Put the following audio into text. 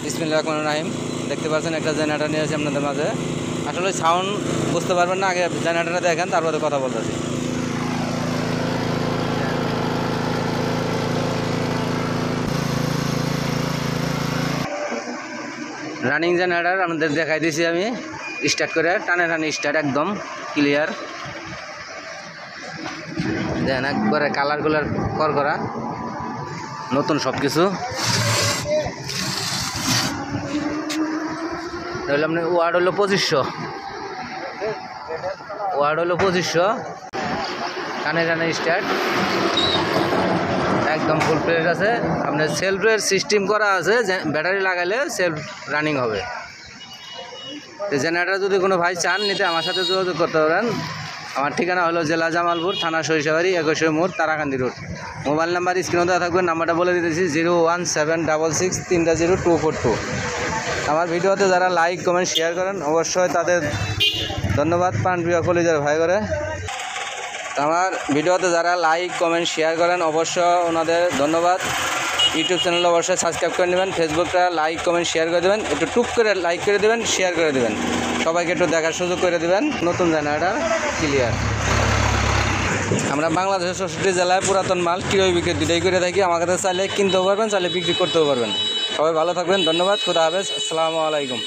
বিসমিল্লাহির রহমানির রহিম। দেখতে পাচ্ছেন একটা জেনারেটর নিয়ে আসি আপনাদের মাঝে। আসলে সাউন্ড বুঝতে পারবেন না, আগে জেনারেটরটা দেখেন তারপরে কথা বলতেছি। রানিং জেনারেটর আপনাদের দেখাই দিয়েছি আমি, স্টার্ট করে টানে স্টার্ট একদম ক্লিয়ার। দেন একবারে কালার করা নতুন সব কিছু। আপনার ওয়ার্ড হলো 2500, ওয়ার্ড হলো 2500। টানে স্টার্ট একদম ফুল প্লেট আছে। আপনার সেলফের সিস্টেম করা আছে, ব্যাটারি লাগাইলে সেলফ রানিং হবে। জেনারেটর যদি কোনো ভাই চান নিতে আমার সাথে যোগাযোগ করতে পারেন। আমার ঠিকানা হলো জেলা জামালপুর, থানা সরিষাবাড়ি, 21 মোড়, তারাকান্দি রোড। মোবাইল নাম্বার স্ক্রিনে দেওয়া থাকবে, নাম্বারটা বলে দিতেছি 01766 আমার ভিডিওতে যারা লাইক কমেন্ট শেয়ার করেন অবশ্যই তাদের ধন্যবাদ। প্রাণপ্রিয় কলিজার ভাই করে আমার ভিডিওতে যারা লাইক কমেন্ট শেয়ার করেন অবশ্যই ওনাদের ধন্যবাদ। ইউটিউব চ্যানেল অবশ্যই সাবস্ক্রাইব করে নেবেন, ফেসবুকটা লাইক কমেন্ট শেয়ার করে দেবেন, একটু টুক করে লাইক করে দেবেন, শেয়ার করে দেবেন, সবাইকে একটু দেখার সুযোগ করে দেবেন। নতুন জেনারেটর ক্লিয়ার। আমরা বাংলাদেশের 64 জেলায় পুরাতন মাল ক্রয় বিক্রি দুটাই করে থাকি। আমার কাছে চাইলে কিনতেও পারবেন, চাইলে বিক্রি করতেও পারবেন। সবাই ভালো থাকবেন, ধন্যবাদ, খুদা হাফেজ, আসসালামু আলাইকুম।